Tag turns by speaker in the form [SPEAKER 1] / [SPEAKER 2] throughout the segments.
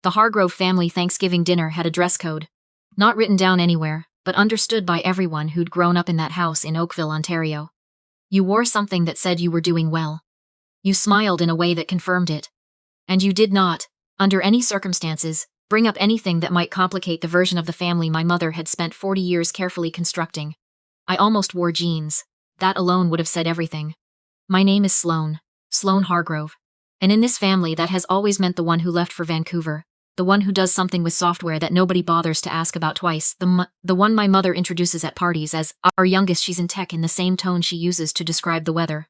[SPEAKER 1] The Hargrove family Thanksgiving dinner had a dress code. Not written down anywhere, but understood by everyone who'd grown up in that house in Oakville, Ontario. You wore something that said you were doing well. You smiled in a way that confirmed it. And you did not, under any circumstances, bring up anything that might complicate the version of the family my mother had spent 40 years carefully constructing. I almost wore jeans. That alone would have said everything. My name is Sloane Hargrove. And in this family that has always meant the one who left for Vancouver, the one who does something with software that nobody bothers to ask about twice, the one my mother introduces at parties as our youngest. She's in tech in the same tone she uses to describe the weather.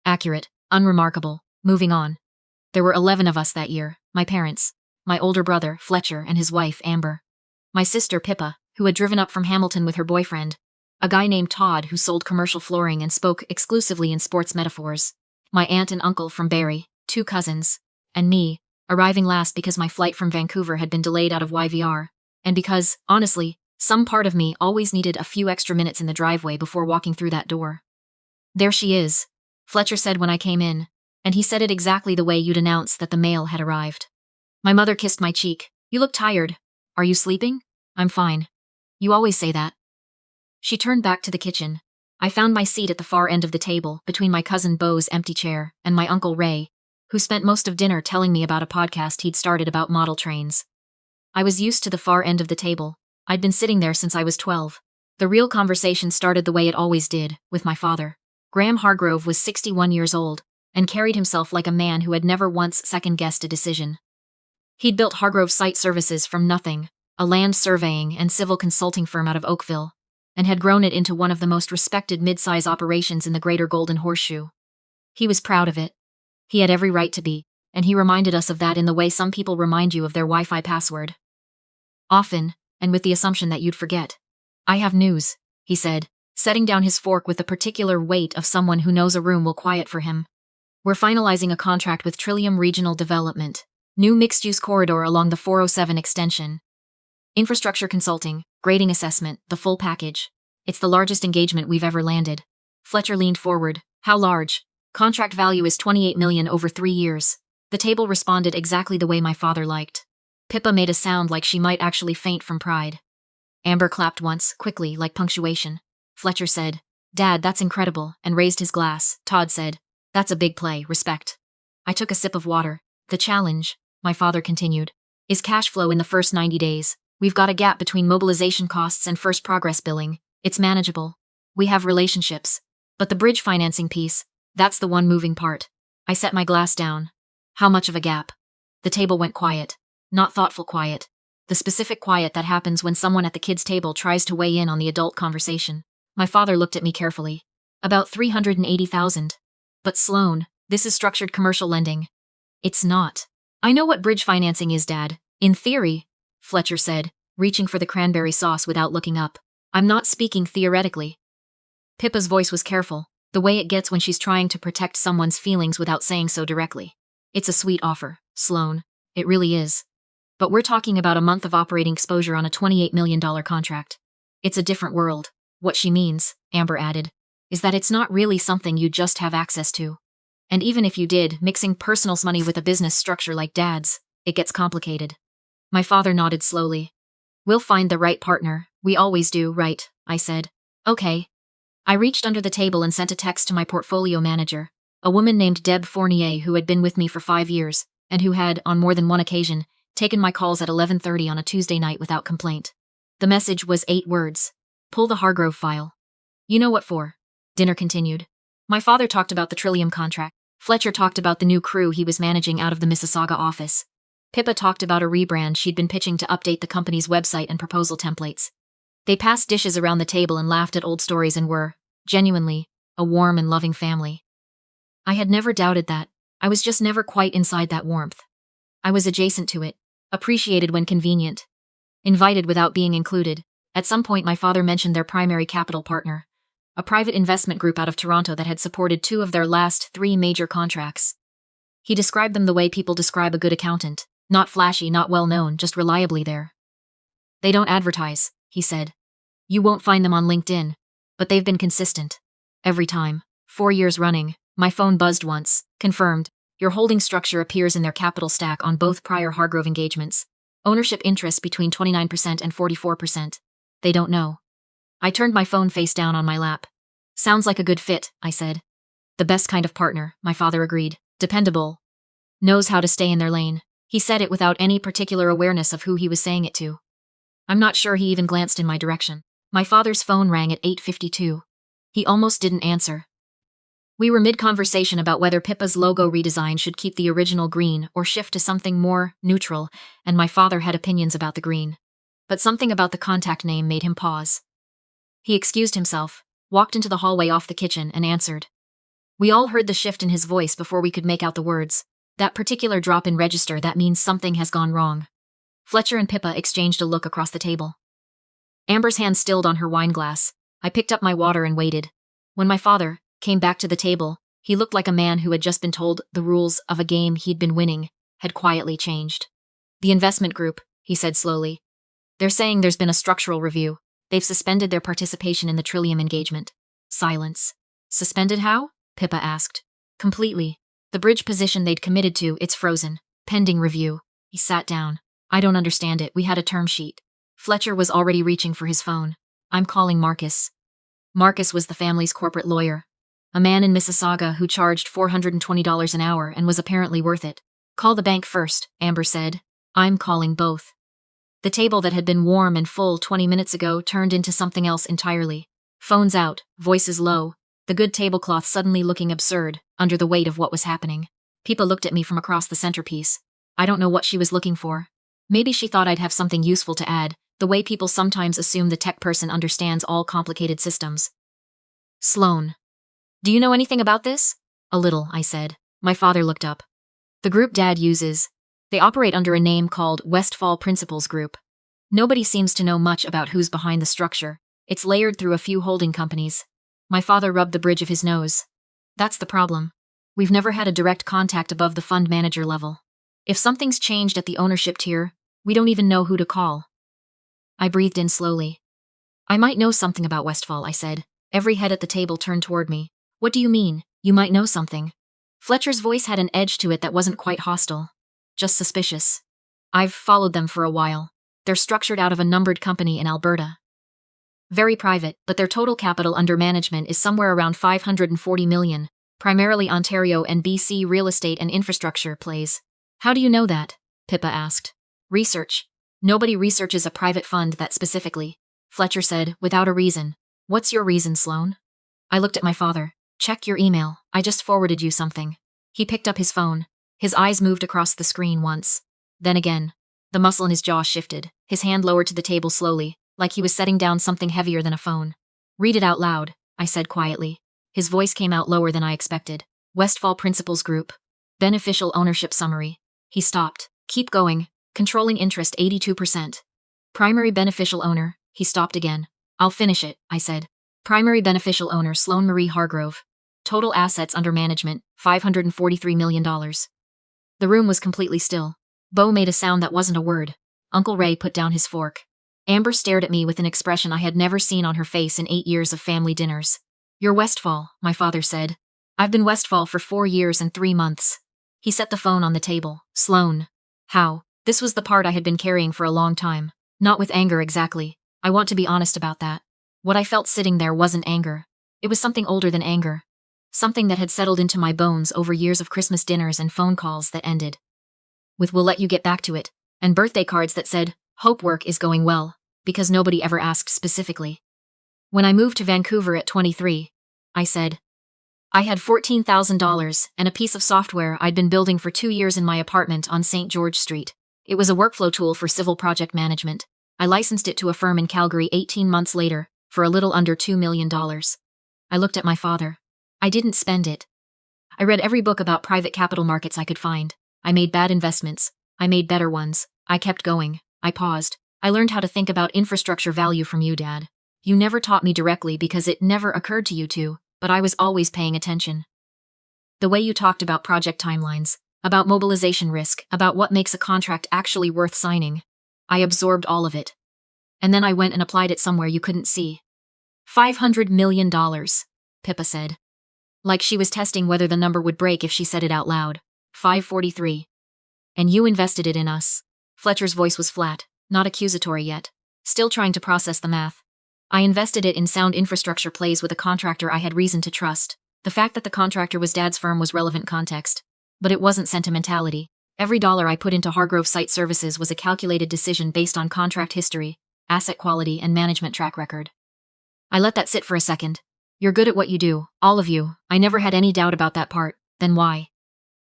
[SPEAKER 1] Accurate, unremarkable, moving on. There were 11 of us that year, my parents, my older brother, Fletcher, and his wife, Amber. My sister, Pippa, who had driven up from Hamilton with her boyfriend, a guy named Todd who sold commercial flooring and spoke exclusively in sports metaphors. My aunt and uncle from Barrie, 2 cousins, and me, arriving last because my flight from Vancouver had been delayed out of YVR, and because, honestly, some part of me always needed a few extra minutes in the driveway before walking through that door. There she is, Fletcher said when I came in, and he said it exactly the way you'd announce that the mail had arrived. My mother kissed my cheek. You look tired. Are you sleeping? I'm fine. You always say that. She turned back to the kitchen. I found my seat at the far end of the table, between my cousin Beau's empty chair and my uncle Ray, who spent most of dinner telling me about a podcast he'd started about model trains. I was used to the far end of the table. I'd been sitting there since I was 12. The real conversation started the way it always did, with my father. Graham Hargrove was 61 years old, and carried himself like a man who had never once second-guessed a decision. He'd built Hargrove Site Services from nothing, a land surveying and civil consulting firm out of Oakville, and had grown it into one of the most respected mid-size operations in the greater Golden Horseshoe. He was proud of it. He had every right to be, and he reminded us of that in the way some people remind you of their Wi-Fi password. Often, and with the assumption that you'd forget. I have news, he said, setting down his fork with the particular weight of someone who knows a room will quiet for him. We're finalizing a contract with Trillium Regional Development, new mixed-use corridor along the 407 extension. Infrastructure consulting, grading assessment, the full package. It's the largest engagement we've ever landed. Fletcher leaned forward. How large? Contract value is $28 million over 3 years. The table responded exactly the way my father liked. Pippa made a sound like she might actually faint from pride. Amber clapped once, quickly, like punctuation. Fletcher said, Dad, that's incredible, and raised his glass. Todd said, That's a big play, respect. I took a sip of water. The challenge, my father continued, is cash flow in the first 90 days. We've got a gap between mobilization costs and first progress billing. It's manageable. We have relationships. But the bridge financing piece, that's the one moving part. I set my glass down. How much of a gap? The table went quiet. Not thoughtful quiet. The specific quiet that happens when someone at the kids' table tries to weigh in on the adult conversation. My father looked at me carefully. About $380,000. But Sloane, this is structured commercial lending. It's not. I know what bridge financing is, Dad. In theory, Fletcher said, reaching for the cranberry sauce without looking up. I'm not speaking theoretically. Pippa's voice was careful, the way it gets when she's trying to protect someone's feelings without saying so directly. It's a sweet offer, Sloane. It really is. But we're talking about a month of operating exposure on a $28 million contract. It's a different world. What she means, Amber added, is that it's not really something you just have access to. And even if you did, mixing personal money with a business structure like Dad's, it gets complicated. My father nodded slowly. We'll find the right partner. We always do, right? I said. Okay. I reached under the table and sent a text to my portfolio manager, a woman named Deb Fournier who had been with me for 5 years, and who had, on more than one occasion, taken my calls at 11:30 on a Tuesday night without complaint. The message was 8 words. Pull the Hargrove file. You know what for. Dinner continued. My father talked about the Trillium contract. Fletcher talked about the new crew he was managing out of the Mississauga office. Pippa talked about a rebrand she'd been pitching to update the company's website and proposal templates. They passed dishes around the table and laughed at old stories and were, genuinely, a warm and loving family. I had never doubted that. I was just never quite inside that warmth. I was adjacent to it, appreciated when convenient, invited without being included. At some point my father mentioned their primary capital partner, a private investment group out of Toronto that had supported 2 of their last 3 major contracts. He described them the way people describe a good accountant, not flashy, not well-known, just reliably there. They don't advertise, he said. You won't find them on LinkedIn, but they've been consistent. Every time. 4 years running. My phone buzzed once. Confirmed. Your holding structure appears in their capital stack on both prior Hargrove engagements. Ownership interest between 29% and 44%. They don't know. I turned my phone face down on my lap. Sounds like a good fit, I said. The best kind of partner, my father agreed. Dependable. Knows how to stay in their lane. He said it without any particular awareness of who he was saying it to. I'm not sure he even glanced in my direction. My father's phone rang at 8:52. He almost didn't answer. We were mid-conversation about whether Pippa's logo redesign should keep the original green or shift to something more neutral, and my father had opinions about the green. But something about the contact name made him pause. He excused himself, walked into the hallway off the kitchen, and answered. We all heard the shift in his voice before we could make out the words. That particular drop in register, that means something has gone wrong. Fletcher and Pippa exchanged a look across the table. Amber's hand stilled on her wine glass. I picked up my water and waited. When my father came back to the table, he looked like a man who had just been told the rules of a game he'd been winning had quietly changed. The investment group, he said slowly. They're saying there's been a structural review. They've suspended their participation in the Trillium engagement. Silence. Suspended how? Pippa asked. Completely. The bridge position they'd committed to, it's frozen. Pending review. He sat down. I don't understand it. We had a term sheet. Fletcher was already reaching for his phone. I'm calling Marcus. Marcus was the family's corporate lawyer. A man in Mississauga who charged $420 an hour and was apparently worth it. Call the bank first, Amber said. I'm calling both. The table that had been warm and full 20 minutes ago turned into something else entirely. Phones out, voices low, the good tablecloth suddenly looking absurd under the weight of what was happening. Pippa looked at me from across the centerpiece. I don't know what she was looking for. Maybe she thought I'd have something useful to add, the way people sometimes assume the tech person understands all complicated systems. Sloan. Do you know anything about this? A little, I said. My father looked up. The group Dad uses. They operate under a name called Westfall Principles Group. Nobody seems to know much about who's behind the structure. It's layered through a few holding companies. My father rubbed the bridge of his nose. That's the problem. We've never had a direct contact above the fund manager level. If something's changed at the ownership tier, we don't even know who to call. I breathed in slowly. I might know something about Westfall, I said. Every head at the table turned toward me. What do you mean, you might know something? Fletcher's voice had an edge to it that wasn't quite hostile. Just suspicious. I've followed them for a while. They're structured out of a numbered company in Alberta. Very private, but their total capital under management is somewhere around $540 million, primarily Ontario and BC real estate and infrastructure plays. How do you know that? Pippa asked. Research. Nobody researches a private fund that specifically, Fletcher said, without a reason. What's your reason, Sloan? I looked at my father. Check your email. I just forwarded you something. He picked up his phone. His eyes moved across the screen once. Then again. The muscle in his jaw shifted. His hand lowered to the table slowly, like he was setting down something heavier than a phone. Read it out loud, I said quietly. His voice came out lower than I expected. Westfall Principles Group. Beneficial ownership summary. He stopped. Keep going. Controlling interest 82%. Primary beneficial owner. He stopped again. I'll finish it, I said. Primary beneficial owner Sloan Marie Hargrove. Total assets under management, $543 million. The room was completely still. Bo made a sound that wasn't a word. Uncle Ray put down his fork. Amber stared at me with an expression I had never seen on her face in 8 years of family dinners. You're Westfall, my father said. I've been Westfall for 4 years and 3 months. He set the phone on the table. Sloan. How? This was the part I had been carrying for a long time. Not with anger exactly. I want to be honest about that. What I felt sitting there wasn't anger. It was something older than anger. Something that had settled into my bones over years of Christmas dinners and phone calls that ended with "we'll let you get back to it," and birthday cards that said, "Hope work is going well," because nobody ever asked specifically. When I moved to Vancouver at 23, I said, I had $14,000 and a piece of software I'd been building for 2 years in my apartment on St. George Street. It was a workflow tool for civil project management. I licensed it to a firm in Calgary 18 months later for a little under $2 million. I looked at my father. I didn't spend it. I read every book about private capital markets I could find. I made bad investments. I made better ones. I kept going. I paused. I learned how to think about infrastructure value from you, Dad. You never taught me directly because it never occurred to you to, but I was always paying attention. The way you talked about project timelines, about mobilization risk, about what makes a contract actually worth signing. I absorbed all of it. And then I went and applied it somewhere you couldn't see. $500 million, Pippa said. Like she was testing whether the number would break if she said it out loud. 543. And you invested it in us. Fletcher's voice was flat, not accusatory yet, still trying to process the math. I invested it in sound infrastructure plays with a contractor I had reason to trust. The fact that the contractor was Dad's firm was relevant context. But it wasn't sentimentality. Every dollar I put into Hargrove Site Services was a calculated decision based on contract history, asset quality, and management track record. I let that sit for a second. You're good at what you do, all of you. I never had any doubt about that part. Then why?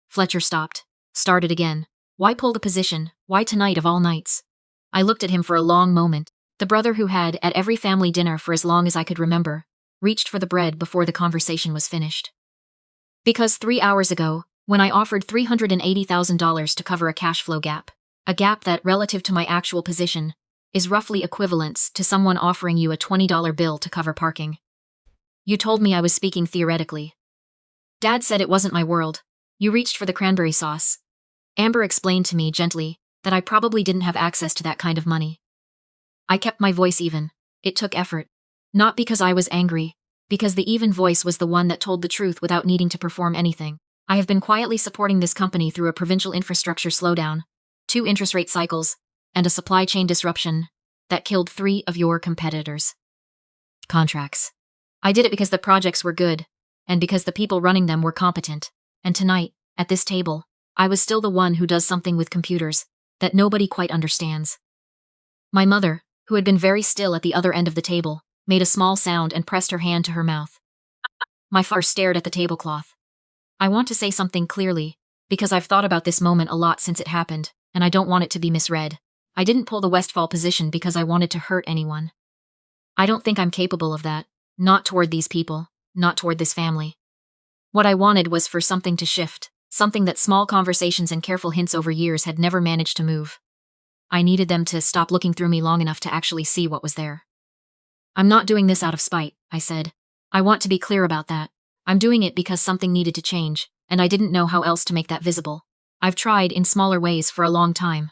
[SPEAKER 1] Fletcher stopped. Started again. Why pull the position? Why tonight of all nights? I looked at him for a long moment. The brother who had, at every family dinner for as long as I could remember, reached for the bread before the conversation was finished. Because 3 hours ago, when I offered $380,000 to cover a cash flow gap, a gap that, relative to my actual position, is roughly equivalent to someone offering you a $20 bill to cover parking. You told me I was speaking theoretically. Dad said it wasn't my world. You reached for the cranberry sauce. Amber explained to me gently that I probably didn't have access to that kind of money. I kept my voice even. It took effort. Not because I was angry, because the even voice was the one that told the truth without needing to perform anything. I have been quietly supporting this company through a provincial infrastructure slowdown, 2 interest rate cycles, and a supply chain disruption that killed 3 of your competitors. Contracts. I did it because the projects were good, and because the people running them were competent. And tonight, at this table, I was still the one who does something with computers that nobody quite understands. My mother, who had been very still at the other end of the table, made a small sound and pressed her hand to her mouth. My father stared at the tablecloth. I want to say something clearly, because I've thought about this moment a lot since it happened, and I don't want it to be misread. I didn't pull the Westfall position because I wanted to hurt anyone. I don't think I'm capable of that, not toward these people, not toward this family. What I wanted was for something to shift, something that small conversations and careful hints over years had never managed to move. I needed them to stop looking through me long enough to actually see what was there. I'm not doing this out of spite, I said. I want to be clear about that. I'm doing it because something needed to change, and I didn't know how else to make that visible. I've tried in smaller ways for a long time.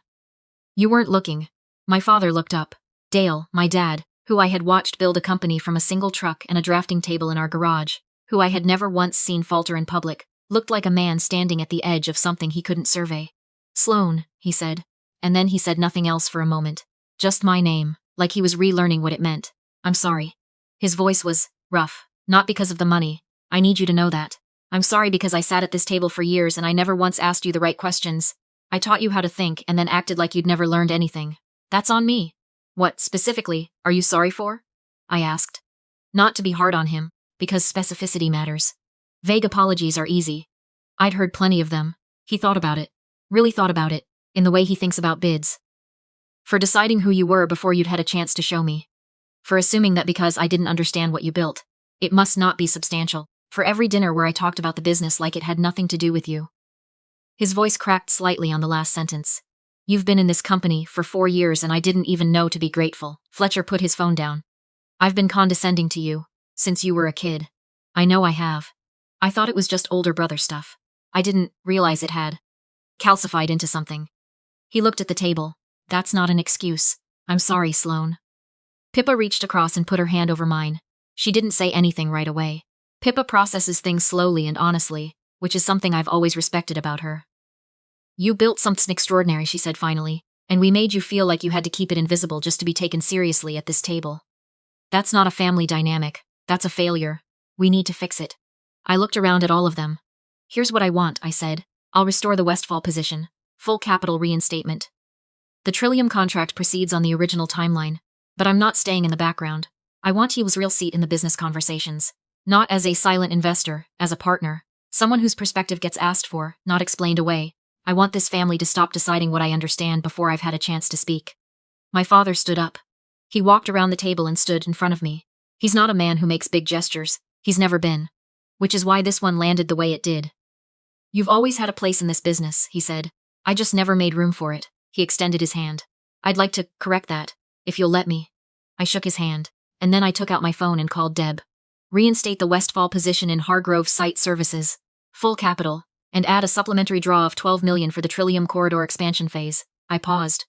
[SPEAKER 1] You weren't looking. My father looked up. Dale, my dad, who I had watched build a company from a single truck and a drafting table in our garage, who I had never once seen falter in public, looked like a man standing at the edge of something he couldn't survey. Sloan, he said. And then he said nothing else for a moment. Just my name, like he was relearning what it meant. I'm sorry. His voice was rough, not because of the money. I need you to know that. I'm sorry because I sat at this table for years and I never once asked you the right questions. I taught you how to think and then acted like you'd never learned anything. That's on me. What, specifically, are you sorry for? I asked. Not to be hard on him, because specificity matters. Vague apologies are easy. I'd heard plenty of them. He thought about it. Really thought about it. In the way he thinks about bids. For deciding who you were before you'd had a chance to show me. For assuming that because I didn't understand what you built, it must not be substantial. For every dinner where I talked about the business like it had nothing to do with you. His voice cracked slightly on the last sentence. You've been in this company for 4 years and I didn't even know to be grateful. Fletcher put his phone down. I've been condescending to you since you were a kid. I know I have. I thought it was just older brother stuff. I didn't realize it had calcified into something. He looked at the table. That's not an excuse. I'm sorry, Sloan. Pippa reached across and put her hand over mine. She didn't say anything right away. Pippa processes things slowly and honestly, which is something I've always respected about her. You built something extraordinary, she said finally, and we made you feel like you had to keep it invisible just to be taken seriously at this table. That's not a family dynamic. That's a failure. We need to fix it. I looked around at all of them. Here's what I want, I said. I'll restore the Westfall position. Full capital reinstatement. The Trillium contract proceeds on the original timeline, but I'm not staying in the background. I want Heel's real seat in the business conversations. Not as a silent investor, as a partner. Someone whose perspective gets asked for, not explained away. I want this family to stop deciding what I understand before I've had a chance to speak. My father stood up. He walked around the table and stood in front of me. He's not a man who makes big gestures. He's never been. Which is why this one landed the way it did. You've always had a place in this business, he said. I just never made room for it. He extended his hand. I'd like to correct that, if you'll let me. I shook his hand, and then I took out my phone and called Deb. Reinstate the Westfall position in Hargrove Site Services. Full capital, and add a supplementary draw of $12 million for the Trillium Corridor expansion phase. I paused.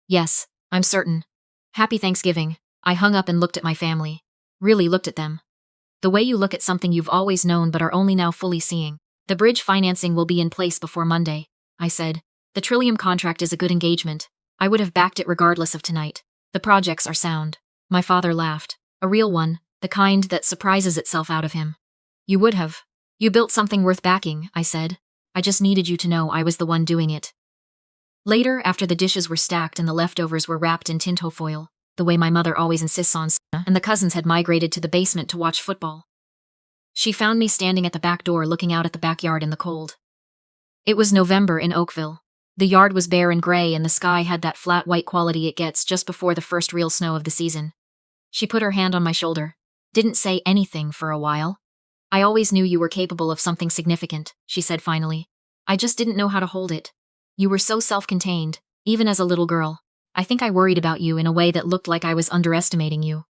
[SPEAKER 1] Yes, I'm certain. Happy Thanksgiving. I hung up and looked at my family. Really looked at them. The way you look at something you've always known but are only now fully seeing. The bridge financing will be in place before Monday, I said. The Trillium contract is a good engagement. I would have backed it regardless of tonight. The projects are sound. My father laughed. A real one, the kind that surprises itself out of him. You would have. You built something worth backing, I said. I just needed you to know I was the one doing it. Later, after the dishes were stacked and the leftovers were wrapped in tinfoil, the way my mother always insists on, and the cousins had migrated to the basement to watch football. She found me standing at the back door looking out at the backyard in the cold. It was November in Oakville. The yard was bare and gray and the sky had that flat white quality it gets just before the first real snow of the season. She put her hand on my shoulder. Didn't say anything for a while. I always knew you were capable of something significant, she said finally. I just didn't know how to hold it. You were so self-contained, even as a little girl. I think I worried about you in a way that looked like I was underestimating you.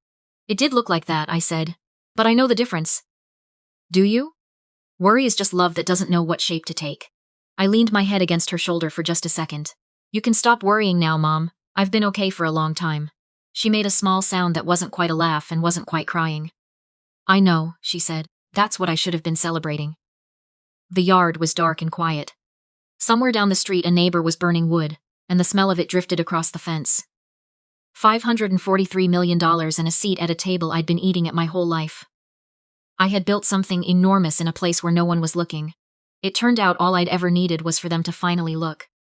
[SPEAKER 1] It did look like that, I said. But I know the difference. Do you? Worry is just love that doesn't know what shape to take. I leaned my head against her shoulder for just a second. You can stop worrying now, Mom. I've been okay for a long time. She made a small sound that wasn't quite a laugh and wasn't quite crying. I know, she said. That's what I should have been celebrating. The yard was dark and quiet. Somewhere down the street a neighbor was burning wood, and the smell of it drifted across the fence. $543 million and a seat at a table I'd been eating at my whole life. I had built something enormous in a place where no one was looking. It turned out all I'd ever needed was for them to finally look.